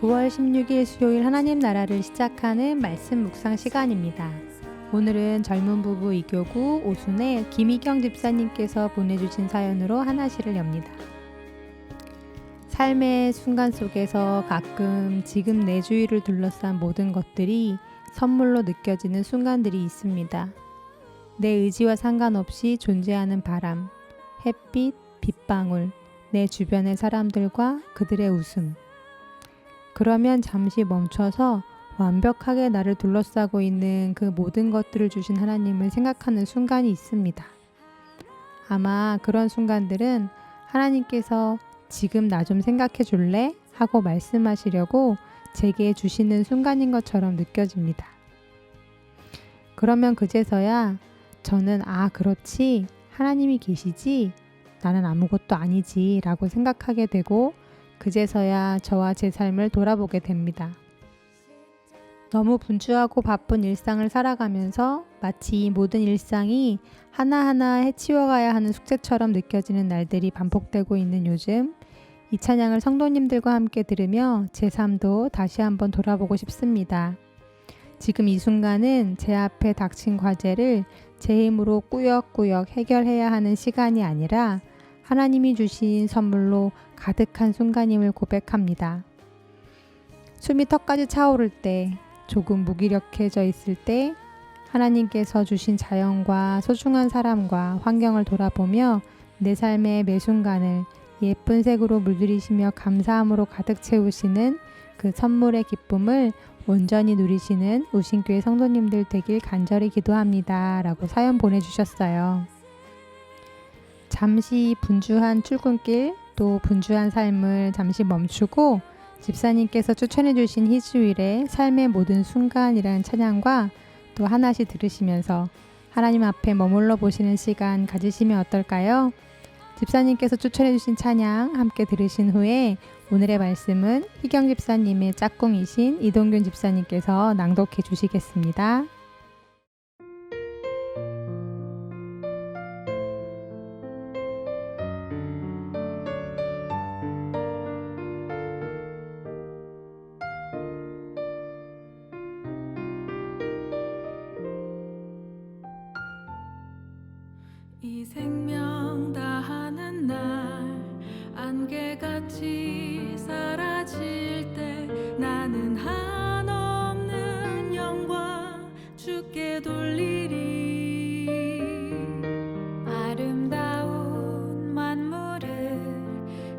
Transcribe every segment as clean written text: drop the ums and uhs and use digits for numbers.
9월 16일 수요일 하나님 나라를 시작하는 말씀 묵상 시간입니다. 오늘은 젊은 부부 이교구 오순의 김희경 집사님께서 보내주신 사연으로 하나시를 엽니다. 삶의 순간 속에서 가끔 지금 내 주위를 둘러싼 모든 것들이 선물로 느껴지는 순간들이 있습니다. 내 의지와 상관없이 존재하는 바람, 햇빛, 빗방울, 내 주변의 사람들과 그들의 웃음. 그러면 잠시 멈춰서 완벽하게 나를 둘러싸고 있는 그 모든 것들을 주신 하나님을 생각하는 순간이 있습니다. 아마 그런 순간들은 하나님께서 지금 나 좀 생각해 줄래? 하고 말씀하시려고 제게 주시는 순간인 것처럼 느껴집니다. 그러면 그제서야 저는 그렇지, 하나님이 계시지, 나는 아무것도 아니지 라고 생각하게 되고 그제서야 저와 제 삶을 돌아보게 됩니다. 너무 분주하고 바쁜 일상을 살아가면서 마치 이 모든 일상이 하나하나 해치워가야 하는 숙제처럼 느껴지는 날들이 반복되고 있는 요즘, 이 찬양을 성도님들과 함께 들으며 제 삶도 다시 한번 돌아보고 싶습니다. 지금 이 순간은 제 앞에 닥친 과제를 제 힘으로 꾸역꾸역 해결해야 하는 시간이 아니라 하나님이 주신 선물로 가득한 순간임을 고백합니다. 숨이 턱까지 차오를 때, 조금 무기력해져 있을 때 하나님께서 주신 자연과 소중한 사람과 환경을 돌아보며 내 삶의 매 순간을 예쁜 색으로 물들이시며 감사함으로 가득 채우시는 그 선물의 기쁨을 온전히 누리시는 우신교회 성도님들 되길 간절히 기도합니다. 라고 사연 보내주셨어요. 잠시 분주한 출근길, 또 분주한 삶을 잠시 멈추고 집사님께서 추천해 주신 희주일의 삶의 모든 순간이라는 찬양과 또 하나씩 들으시면서 하나님 앞에 머물러 보시는 시간 가지시면 어떨까요? 집사님께서 추천해 주신 찬양 함께 들으신 후에 오늘의 말씀은 희경 집사님의 짝꿍이신 이동균 집사님께서 낭독해 주시겠습니다. 이 생명 다하는 날 안개같이 사라질 때 나는 한없는 영광 주께 돌리리. 아름다운 만물을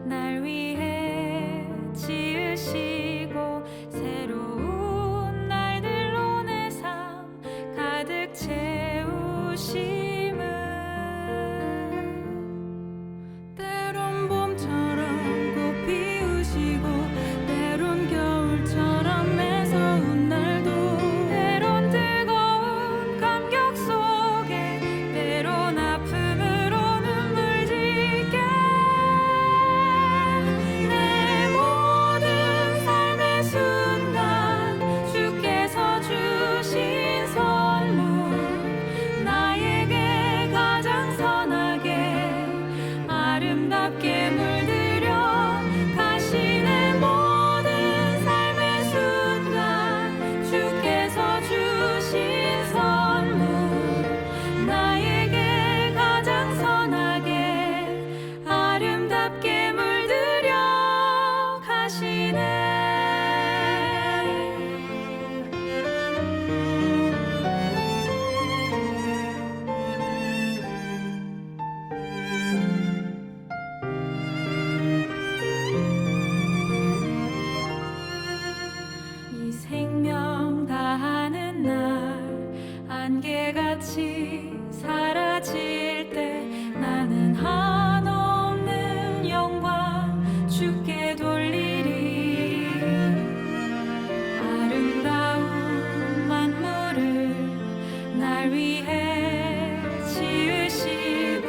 날 위해 지으시고 새로운 날들로 내 삶 가득 채우시 안개같이 사라질 때 나는 한없는 영광 주께 돌리리. 아름다운 만물을 날 위해 지으시고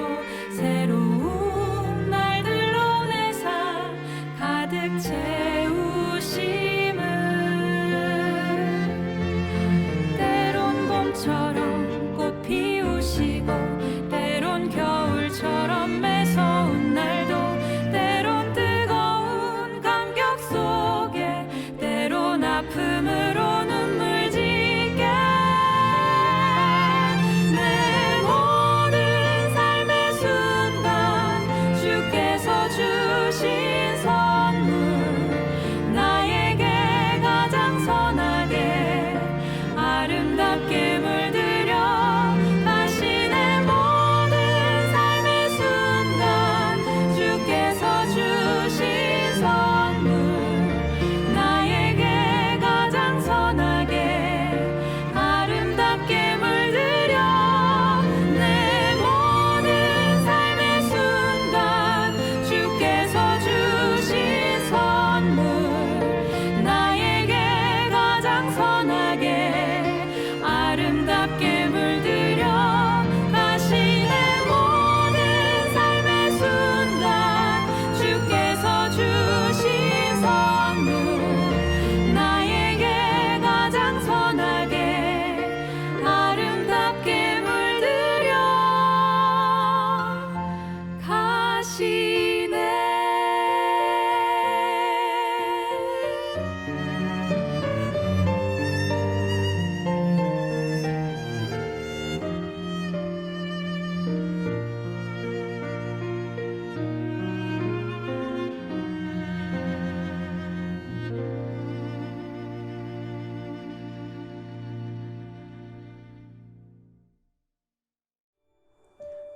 새로운 날들로 내 삶 가득 채우심을 때론 봄처럼 꽃 피우시고 때론 겨울처럼 매서운 날도 때론 뜨거운 감격 속에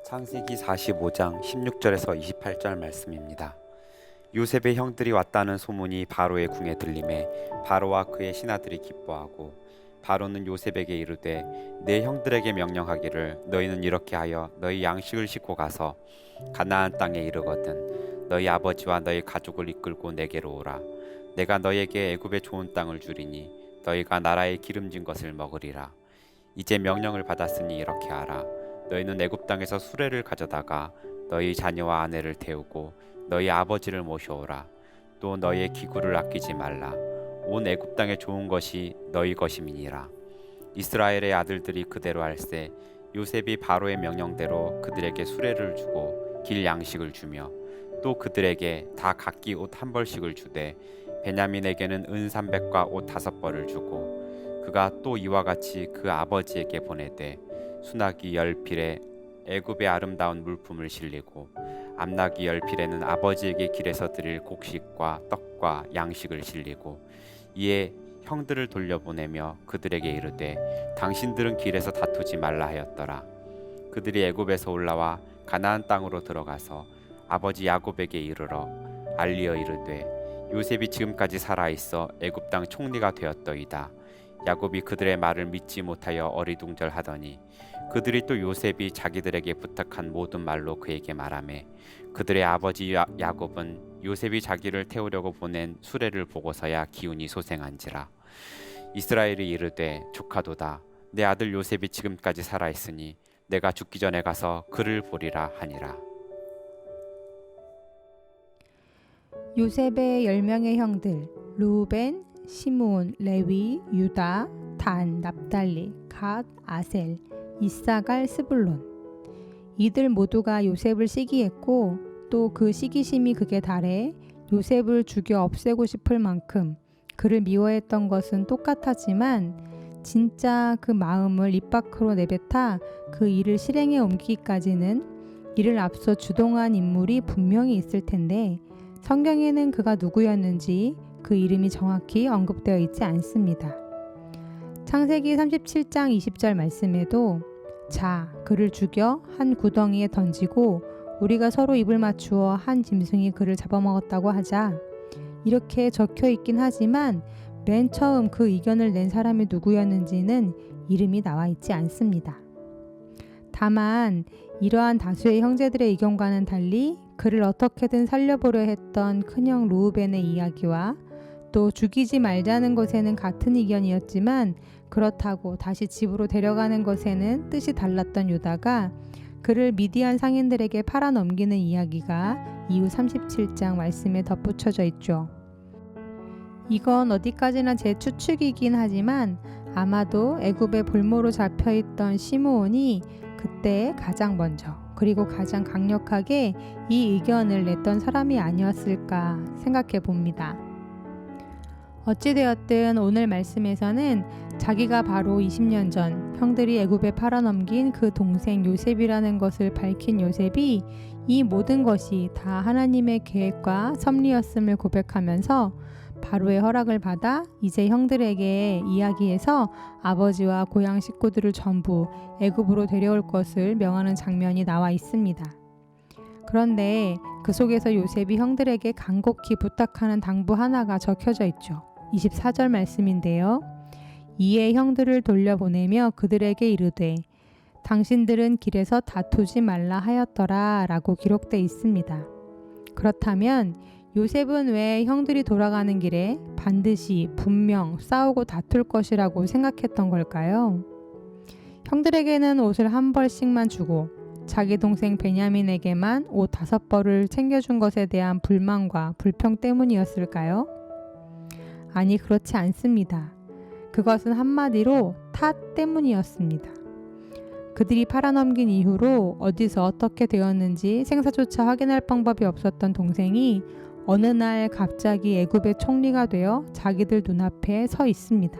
창세기 45장 16절에서 28절 말씀입니다. 요셉의 형들이 왔다는 소문이 바로의 궁에 들림에 바로와 그의 신하들이 기뻐하고 바로는 요셉에게 이르되 내 형들에게 명령하기를 너희는 이렇게 하여 너희 양식을 싣고 가서 가나안 땅에 이르거든 너희 아버지와 너희 가족을 이끌고 내게로 오라. 내가 너희에게 애굽의 좋은 땅을 주리니 너희가 나라의 기름진 것을 먹으리라. 이제 명령을 받았으니 이렇게 하라. 너희는 애굽 땅에서 수레를 가져다가 너희 자녀와 아내를 태우고 너희 아버지를 모셔오라. 또 너희의 기구를 아끼지 말라. 온 애굽 땅에 좋은 것이 너희 것임이니라. 이스라엘의 아들들이 그대로 할세 요셉이 바로의 명령대로 그들에게 수레를 주고 길 양식을 주며 또 그들에게 다 각기 옷 한 벌씩을 주되 베냐민에게는 은 300과 옷 5벌을 주고 그가 또 이와 같이 그 아버지에게 보내되 수나기 10필에 애굽의 아름다운 물품을 실리고 암나기 10필에는 아버지에게 길에서 드릴 곡식과 떡과 양식을 실리고 이에 형들을 돌려보내며 그들에게 이르되 당신들은 길에서 다투지 말라 하였더라. 그들이 애굽에서 올라와 가나안 땅으로 들어가서 아버지 야곱에게 이르러 알리어 이르되 요셉이 지금까지 살아있어 애굽 땅 총리가 되었더이다. 야곱이 그들의 말을 믿지 못하여 어리둥절하더니 그들이 또 요셉이 자기들에게 부탁한 모든 말로 그에게 말하매 그들의 아버지 야곱은 요셉이 자기를 태우려고 보낸 수레를 보고서야 기운이 소생한지라. 이스라엘이 이르되 조카도다. 내 아들 요셉이 지금까지 살아있으니 내가 죽기 전에 가서 그를 보리라 하니라. 요셉의 10명의 형들 르우벤, 시므온, 레위, 유다, 단, 납달리, 갓, 아셀, 이사갈, 스불론. 이들 모두가 요셉을 시기했고 또 그 시기심이 극에 달해 요셉을 죽여 없애고 싶을 만큼 그를 미워했던 것은 똑같았지만 진짜 그 마음을 입 밖으로 내뱉아 그 일을 실행에 옮기기까지는 이를 앞서 주동한 인물이 분명히 있을 텐데 성경에는 그가 누구였는지 그 이름이 정확히 언급되어 있지 않습니다. 창세기 37장 20절 말씀에도 자, 그를 죽여 한 구덩이에 던지고 우리가 서로 입을 맞추어 한 짐승이 그를 잡아먹었다고 하자 이렇게 적혀 있긴 하지만 맨 처음 그 의견을 낸 사람이 누구였는지는 이름이 나와 있지 않습니다. 다만 이러한 다수의 형제들의 의견과는 달리 그를 어떻게든 살려보려 했던 큰형 르우벤의 이야기와 또 죽이지 말자는 것에는 같은 의견이었지만 그렇다고 다시 집으로 데려가는 것에는 뜻이 달랐던 유다가 그를 미디안 상인들에게 팔아넘기는 이야기가 이후 37장 말씀에 덧붙여져 있죠. 이건 어디까지나 제 추측이긴 하지만 아마도 애굽의 볼모로 잡혀있던 시므온이 그때 가장 먼저 그리고 가장 강력하게 이 의견을 냈던 사람이 아니었을까 생각해 봅니다. 어찌되었든 오늘 말씀에서는 자기가 바로 20년 전 형들이 애굽에 팔아넘긴 그 동생 요셉이라는 것을 밝힌 요셉이 이 모든 것이 다 하나님의 계획과 섭리였음을 고백하면서 바로의 허락을 받아 이제 형들에게 이야기해서 아버지와 고향 식구들을 전부 애굽으로 데려올 것을 명하는 장면이 나와 있습니다. 그런데 그 속에서 요셉이 형들에게 간곡히 부탁하는 당부 하나가 적혀져 있죠. 24절 말씀인데요. 이에 형들을 돌려보내며 그들에게 이르되 당신들은 길에서 다투지 말라 하였더라 라고 기록되어 있습니다. 그렇다면 요셉은 왜 형들이 돌아가는 길에 반드시 분명 싸우고 다툴 것이라고 생각했던 걸까요? 형들에게는 옷을 한 벌씩만 주고 자기 동생 베냐민에게만 옷 5벌을 챙겨준 것에 대한 불만과 불평 때문이었을까요? 아니, 그렇지 않습니다. 그것은 한마디로 탓 때문이었습니다. 그들이 팔아넘긴 이후로 어디서 어떻게 되었는지 생사조차 확인할 방법이 없었던 동생이 어느 날 갑자기 애굽의 총리가 되어 자기들 눈앞에 서 있습니다.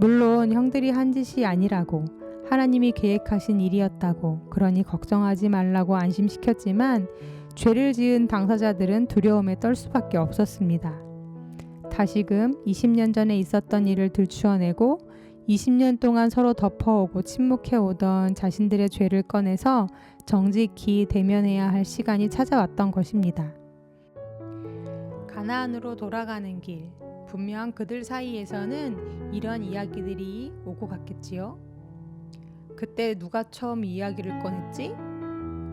물론 형들이 한 짓이 아니라고 하나님이 계획하신 일이었다고 그러니 걱정하지 말라고 안심시켰지만 죄를 지은 당사자들은 두려움에 떨 수밖에 없었습니다. 다시금 20년 전에 있었던 일을 들추어내고 20년 동안 서로 덮어오고 침묵해오던 자신들의 죄를 꺼내서 정직히 대면해야 할 시간이 찾아왔던 것입니다. 가나안으로 돌아가는 길, 분명 그들 사이에서는 이런 이야기들이 오고 갔겠지요. 그때 누가 처음 이야기를 꺼냈지?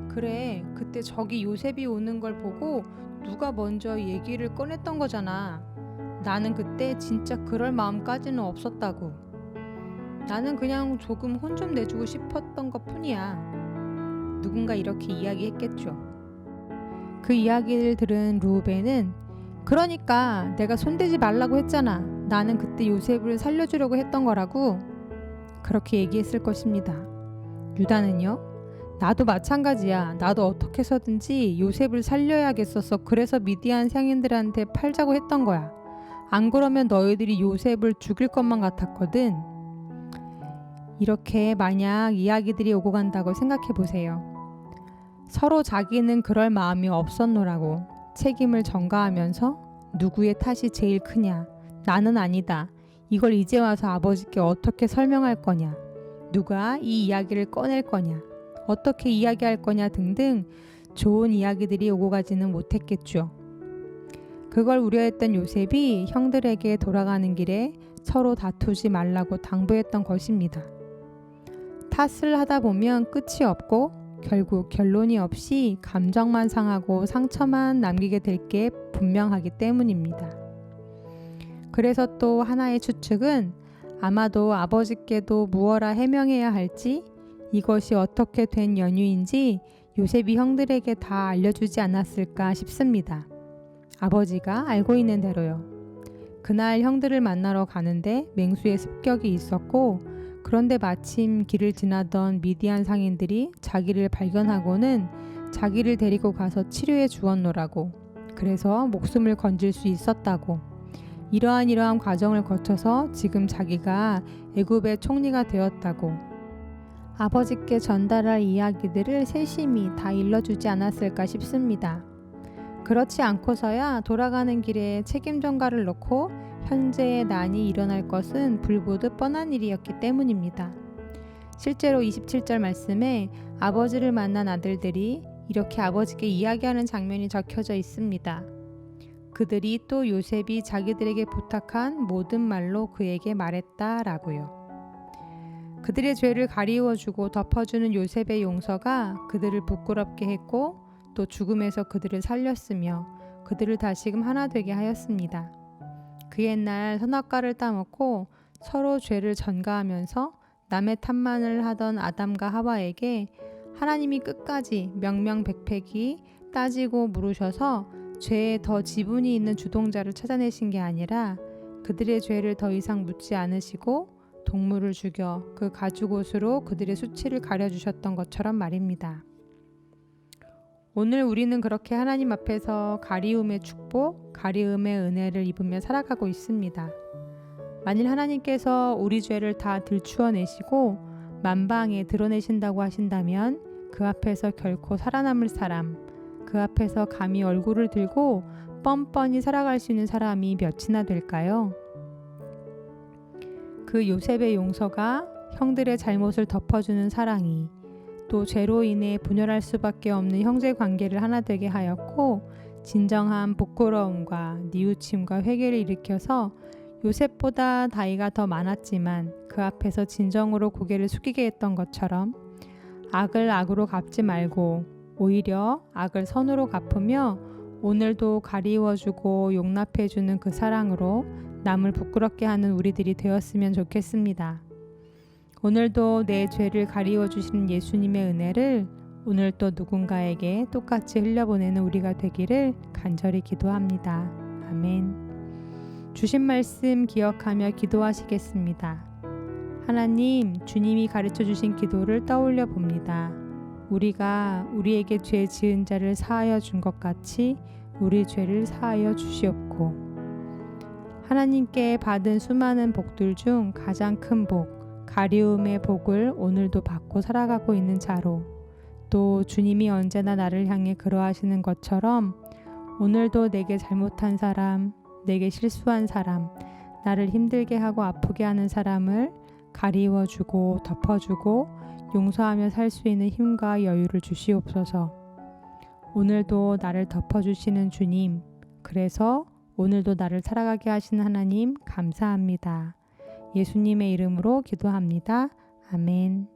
그래, 그때 저기 요셉이 오는 걸 보고 누가 먼저 얘기를 꺼냈던 거잖아. 나는 그때 진짜 그럴 마음까지는 없었다고. 나는 그냥 조금 혼 좀 내주고 싶었던 것 뿐이야. 누군가 이렇게 이야기했겠죠. 그 이야기를 들은 루벤은 그러니까 내가 손대지 말라고 했잖아. 나는 그때 요셉을 살려주려고 했던 거라고. 그렇게 얘기했을 것입니다. 유다는요? 나도 마찬가지야. 나도 어떻게 해서든지 요셉을 살려야겠었어. 그래서 미디안 상인들한테 팔자고 했던 거야. 안 그러면 너희들이 요셉을 죽일 것만 같았거든. 이렇게 만약 이야기들이 오고 간다고 생각해 보세요. 서로 자기는 그럴 마음이 없었노라고 책임을 전가하면서 누구의 탓이 제일 크냐? 나는 아니다. 이걸 이제 와서 아버지께 어떻게 설명할 거냐? 누가 이 이야기를 꺼낼 거냐? 어떻게 이야기할 거냐 등등 좋은 이야기들이 오고 가지는 못했겠죠. 그걸 우려했던 요셉이 형들에게 돌아가는 길에 서로 다투지 말라고 당부했던 것입니다. 탓을 하다 보면 끝이 없고 결국 결론이 없이 감정만 상하고 상처만 남기게 될 게 분명하기 때문입니다. 그래서 또 하나의 추측은 아마도 아버지께도 무어라 해명해야 할지 이것이 어떻게 된 연유인지 요셉이 형들에게 다 알려주지 않았을까 싶습니다. 아버지가 알고 있는 대로요. 그날 형들을 만나러 가는데 맹수의 습격이 있었고 그런데 마침 길을 지나던 미디안 상인들이 자기를 발견하고는 자기를 데리고 가서 치료해 주었노라고. 그래서 목숨을 건질 수 있었다고. 이러한 과정을 거쳐서 지금 자기가 애굽의 총리가 되었다고. 아버지께 전달할 이야기들을 세심히 다 일러주지 않았을까 싶습니다. 그렇지 않고서야 돌아가는 길에 책임 전가를 놓고 현재의 난이 일어날 것은 불보듯 뻔한 일이었기 때문입니다. 실제로 27절 말씀에 아버지를 만난 아들들이 이렇게 아버지께 이야기하는 장면이 적혀져 있습니다. 그들이 또 요셉이 자기들에게 부탁한 모든 말로 그에게 말했다라고요. 그들의 죄를 가리워주고 덮어주는 요셉의 용서가 그들을 부끄럽게 했고 또 죽음에서 그들을 살렸으며 그들을 다시금 하나 되게 하였습니다. 그 옛날 선악과를 따먹고 서로 죄를 전가하면서 남의 탓만을 하던 아담과 하와에게 하나님이 끝까지 명명백백히 따지고 물으셔서 죄에 더 지분이 있는 주동자를 찾아내신 게 아니라 그들의 죄를 더 이상 묻지 않으시고 동물을 죽여 그 가죽옷으로 그들의 수치를 가려주셨던 것처럼 말입니다. 오늘 우리는 그렇게 하나님 앞에서 가리움의 축복, 가리움의 은혜를 입으며 살아가고 있습니다. 만일 하나님께서 우리 죄를 다 들추어내시고 만방에 드러내신다고 하신다면 그 앞에서 결코 살아남을 사람, 그 앞에서 감히 얼굴을 들고 뻔뻔히 살아갈 수 있는 사람이 몇이나 될까요? 그 요셉의 용서가 형들의 잘못을 덮어주는 사랑이 또 죄로 인해 분열할 수밖에 없는 형제 관계를 하나 되게 하였고 진정한 부끄러움과 뉘우침과 회개를 일으켜서 요셉보다 나이가 더 많았지만 그 앞에서 진정으로 고개를 숙이게 했던 것처럼 악을 악으로 갚지 말고 오히려 악을 선으로 갚으며 오늘도 가리워주고 용납해주는 그 사랑으로 남을 부끄럽게 하는 우리들이 되었으면 좋겠습니다. 오늘도 내 죄를 가리워 주시는 예수님의 은혜를 오늘 또 누군가에게 똑같이 흘려보내는 우리가 되기를 간절히 기도합니다. 아멘. 주신 말씀 기억하며 기도하시겠습니다. 하나님, 주님이 가르쳐 주신 기도를 떠올려 봅니다. 우리가 우리에게 죄 지은 자를 사하여 준 것 같이 우리 죄를 사하여 주시옵고 하나님께 받은 수많은 복들 중 가장 큰 복, 가리움의 복을 오늘도 받고 살아가고 있는 자로 또 주님이 언제나 나를 향해 그러하시는 것처럼 오늘도 내게 잘못한 사람, 내게 실수한 사람, 나를 힘들게 하고 아프게 하는 사람을 가리워주고 덮어주고 용서하며 살 수 있는 힘과 여유를 주시옵소서. 오늘도 나를 덮어주시는 주님, 그래서 오늘도 나를 살아가게 하시는 하나님 감사합니다. 예수님의 이름으로 기도합니다. 아멘.